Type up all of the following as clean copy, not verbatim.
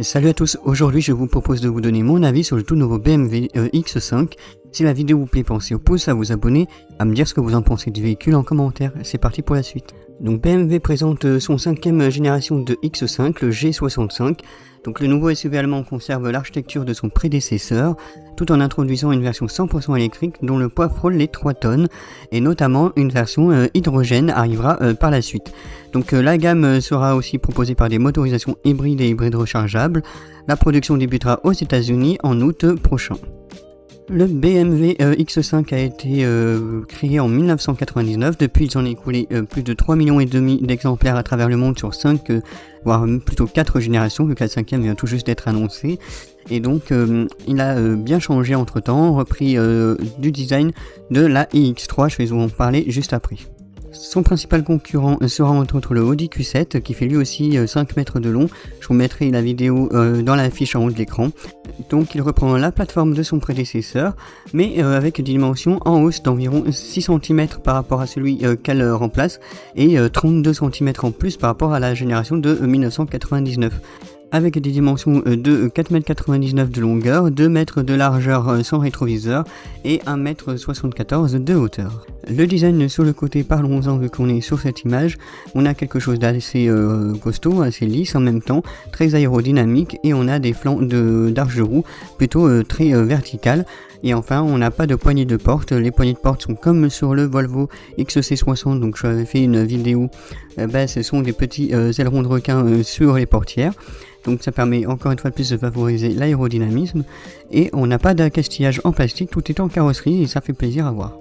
Salut à tous, aujourd'hui je vous propose de vous donner mon avis sur le tout nouveau BMW X5. Si la vidéo vous plaît, pensez au pouce, à vous abonner, à me dire ce que vous en pensez du véhicule en commentaire. C'est parti pour la suite. Donc BMW présente son 5e génération de X5, le G65. Donc le nouveau SUV allemand conserve l'architecture de son prédécesseur, tout en introduisant une version 100% électrique dont le poids frôle les 3 tonnes, et notamment une version hydrogène arrivera par la suite. Donc la gamme sera aussi proposée par des motorisations hybrides et hybrides rechargeables. La production débutera aux États-Unis en août prochain. Le BMW X5 a été créé en 1999. Depuis, il s'en est écoulé plus de 3,5 millions d'exemplaires à travers le monde sur 5, voire plutôt 4 générations, vu que la 5e vient tout juste d'être annoncée. Et donc, il a bien changé entre temps, repris du design de la iX3. Je vais vous en parler juste après. Son principal concurrent sera entre autres le Audi Q7 qui fait lui aussi 5 mètres de long. Je vous mettrai la vidéo dans la fiche en haut de l'écran. Donc il reprend la plateforme de son prédécesseur, mais avec des dimensions en hausse d'environ 6 cm par rapport à celui qu'elle remplace et 32 cm en plus par rapport à la génération de 1999. Avec des dimensions de 4,99 m de longueur, 2 mètres de largeur sans rétroviseur et 1,74 m de hauteur. Le design sur le côté, parlons-en vu qu'on est sur cette image. On a quelque chose d'assez costaud, assez lisse en même temps, très aérodynamique, et on a des flancs d'arche de roue plutôt très verticales. Et enfin, on n'a pas de poignée de porte. Les poignées de porte sont comme sur le Volvo XC60, donc j'avais fait une vidéo. Ce sont des petits ailerons de requin sur les portières. Donc ça permet encore une fois de plus de favoriser l'aérodynamisme. Et on n'a pas d'accastillage en plastique, tout est en carrosserie et ça fait plaisir à voir.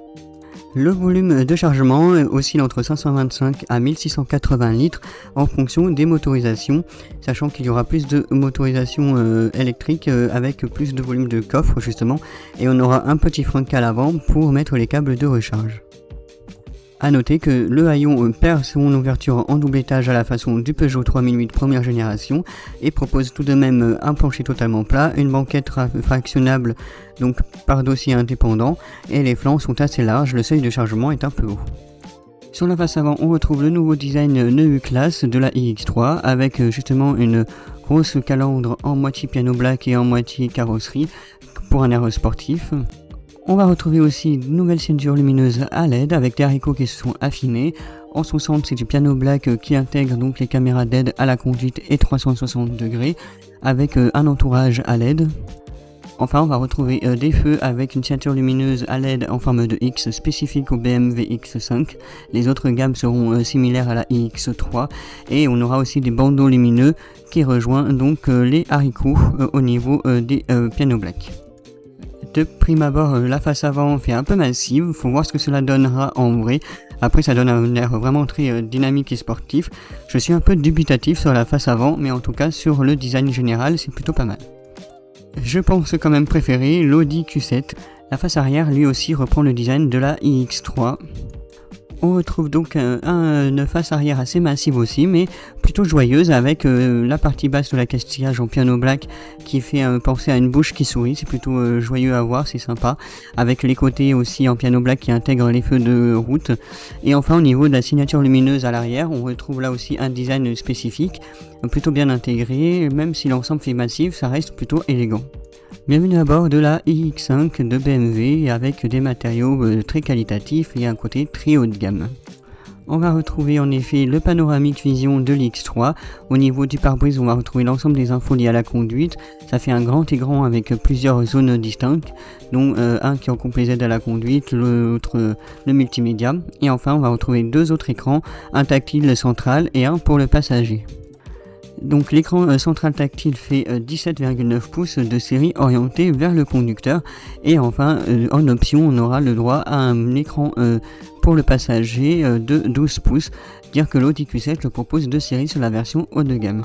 Le volume de chargement oscille entre 525 à 1680 litres en fonction des motorisations, sachant qu'il y aura plus de motorisation électrique avec plus de volume de coffre justement, et on aura un petit frein à l'avant pour mettre les câbles de recharge. A noter que le haillon perd son ouverture en double étage à la façon du Peugeot 3008 première génération et propose tout de même un plancher totalement plat, une banquette fractionnable donc par dossier indépendant, et les flancs sont assez larges, le seuil de chargement est un peu haut. Sur la face avant, on retrouve le nouveau design NEU Class de la iX3 avec justement une grosse calandre en moitié piano black et en moitié carrosserie pour un air sportif. On va retrouver aussi de nouvelles ceintures lumineuses à LED avec des haricots qui se sont affinés. En son centre, c'est du piano black qui intègre donc les caméras d'aide à la conduite et 360 degrés avec un entourage à LED. Enfin, on va retrouver des feux avec une ceinture lumineuse à LED en forme de X spécifique au BMW X5. Les autres gammes seront similaires à la iX3 et on aura aussi des bandeaux lumineux qui rejoignent donc les haricots au niveau des piano black. De prime abord, la face avant fait un peu massive, faut voir ce que cela donnera en vrai. Après, ça donne un air vraiment très dynamique et sportif. Je suis un peu dubitatif sur la face avant, mais en tout cas sur le design général, c'est plutôt pas mal. Je pense quand même préférer l'Audi Q7. La face arrière lui aussi reprend le design de la iX3. On retrouve donc une face arrière assez massive aussi, mais plutôt joyeuse avec la partie basse de l'accastillage en piano black qui fait penser à une bouche qui sourit. C'est plutôt joyeux à voir, c'est sympa. Avec les côtés aussi en piano black qui intègrent les feux de route. Et enfin au niveau de la signature lumineuse à l'arrière, on retrouve là aussi un design spécifique, plutôt bien intégré. Même si l'ensemble fait massif, ça reste plutôt élégant. Bienvenue à bord de la iX5 de BMW avec des matériaux très qualitatifs et un côté très haut de gamme. On va retrouver en effet le panoramique vision de l'X3. Au niveau du pare-brise, on va retrouver l'ensemble des infos liées à la conduite. Ça fait un grand écran avec plusieurs zones distinctes, dont un qui est en complet aide à la conduite, l'autre le multimédia. Et enfin, on va retrouver 2 autres écrans, un tactile central et un pour le passager. Donc l'écran central tactile fait 17,9 pouces de série orienté vers le conducteur, et enfin en option on aura le droit à un écran pour le passager de 12 pouces, dire que l'Audi Q7 le propose de série sur la version haut de gamme.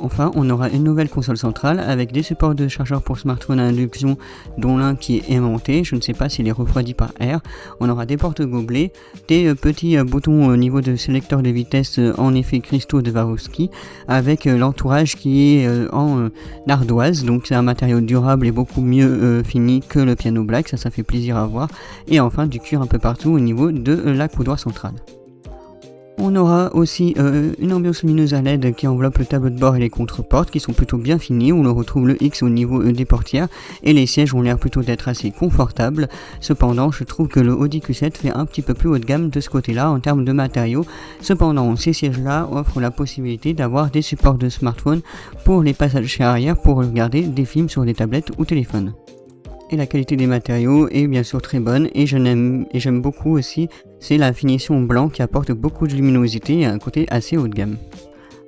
Enfin, on aura une nouvelle console centrale avec des supports de chargeurs pour smartphone à induction, dont l'un qui est aimanté, je ne sais pas s'il est refroidi par air. On aura des portes gobelets, des petits boutons au niveau de sélecteur de vitesse en effet cristaux de Swarovski, avec l'entourage qui est en ardoise, donc c'est un matériau durable et beaucoup mieux fini que le piano black, ça fait plaisir à voir. Et enfin du cuir un peu partout au niveau de la coudoir centrale. On aura aussi une ambiance lumineuse à LED qui enveloppe le tableau de bord et les contreportes qui sont plutôt bien finis. On retrouve le X au niveau des portières et les sièges ont l'air plutôt d'être assez confortables. Cependant, je trouve que le Audi Q7 fait un petit peu plus haut de gamme de ce côté-là en termes de matériaux. Cependant, ces sièges-là offrent la possibilité d'avoir des supports de smartphone pour les passagers arrière pour regarder des films sur des tablettes ou téléphones. Et la qualité des matériaux est bien sûr très bonne et j'aime beaucoup aussi, c'est la finition blanc qui apporte beaucoup de luminosité et un côté assez haut de gamme.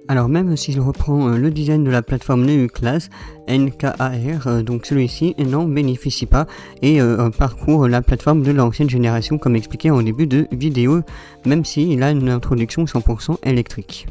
Alors même si je reprends le design de la plateforme Neu Class NKAR, donc celui-ci n'en bénéficie pas et parcourt la plateforme de l'ancienne génération comme expliqué en début de vidéo, même s'il a une introduction 100% électrique.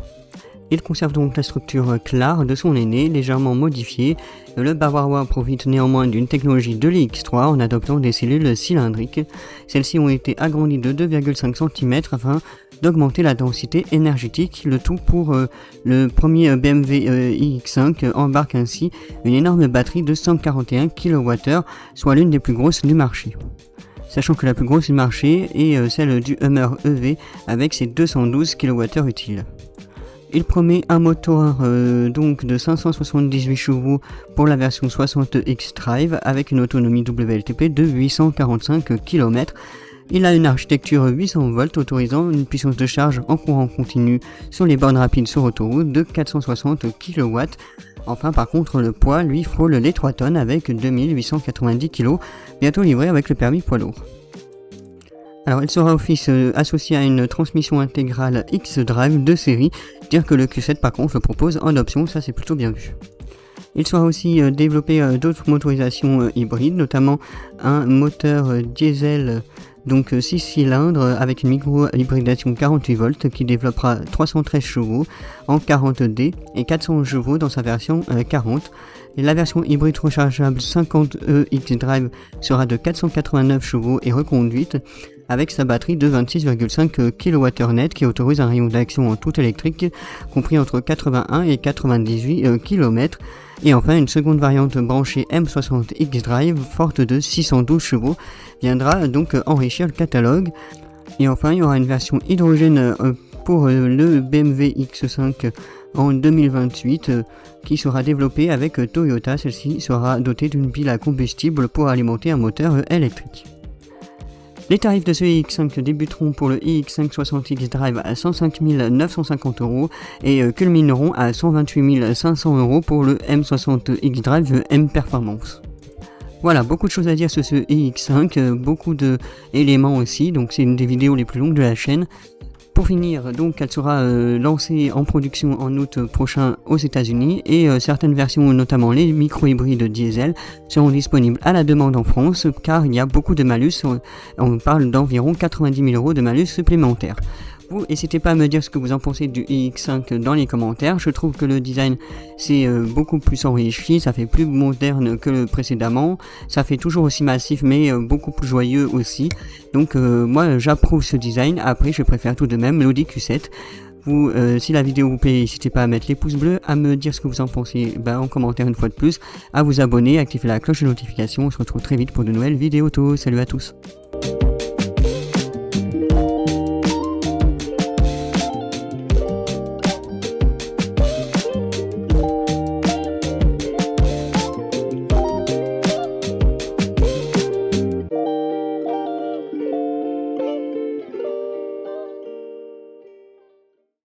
Il conserve donc la structure clare de son aîné, légèrement modifiée. Le Bavarois profite néanmoins d'une technologie de l'X3 en adoptant des cellules cylindriques. Celles-ci ont été agrandies de 2,5 cm afin d'augmenter la densité énergétique. Le tout pour le premier BMW iX5 embarque ainsi une énorme batterie de 141 kWh, soit l'une des plus grosses du marché. Sachant que la plus grosse du marché est celle du Hummer EV avec ses 212 kWh utiles. Il promet un moteur donc de 578 chevaux pour la version 60 X-Drive avec une autonomie WLTP de 845 km. Il a une architecture 800 volts autorisant une puissance de charge en courant continu sur les bornes rapides sur autoroute de 460 kW. Enfin par contre le poids lui frôle les 3 tonnes avec 2890 kg, bientôt livré avec le permis poids lourd. Alors il sera associé à une transmission intégrale X-Drive de série, dire que le Q7 par contre le propose en option, ça c'est plutôt bien vu. Il sera aussi développé d'autres motorisations hybrides, notamment un moteur diesel donc 6 cylindres avec une micro-hybridation 48 volts qui développera 313 chevaux en 40D et 400 chevaux dans sa version 40. Et la version hybride rechargeable 50E X-Drive sera de 489 chevaux et reconduite avec sa batterie de 26,5 kWh net qui autorise un rayon d'action en tout électrique compris entre 81 et 98 km. Et enfin une seconde variante branchée M60 X-Drive forte de 612 chevaux viendra donc enrichir le catalogue. Et enfin il y aura une version hydrogène pour le BMW X5 en 2028 qui sera développée avec Toyota. Celle-ci sera dotée d'une pile à combustible pour alimenter un moteur électrique. Les tarifs de ce iX5 débuteront pour le iX5 60 X-Drive à 105 950 € et culmineront à 128 500 € pour le M60 X-Drive M Performance. Voilà, beaucoup de choses à dire sur ce iX5, beaucoup d'éléments aussi, donc c'est une des vidéos les plus longues de la chaîne. Pour finir, donc elle sera lancée en production en août prochain aux États-Unis et certaines versions, notamment les micro-hybrides diesel, seront disponibles à la demande en France car il y a beaucoup de malus, on parle d'environ 90 000 € de malus supplémentaires. Vous n'hésitez pas à me dire ce que vous en pensez du iX5 dans les commentaires. Je trouve que le design c'est beaucoup plus enrichi, ça fait plus moderne que le précédemment, ça fait toujours aussi massif mais beaucoup plus joyeux aussi. Donc moi j'approuve ce design. Après je préfère tout de même l'Audi Q7. Vous, si la vidéo vous plaît, n'hésitez pas à mettre les pouces bleus, à me dire ce que vous en pensez en commentaire une fois de plus, à vous abonner, activer la cloche de notification. On se retrouve très vite pour de nouvelles vidéos. Salut à tous.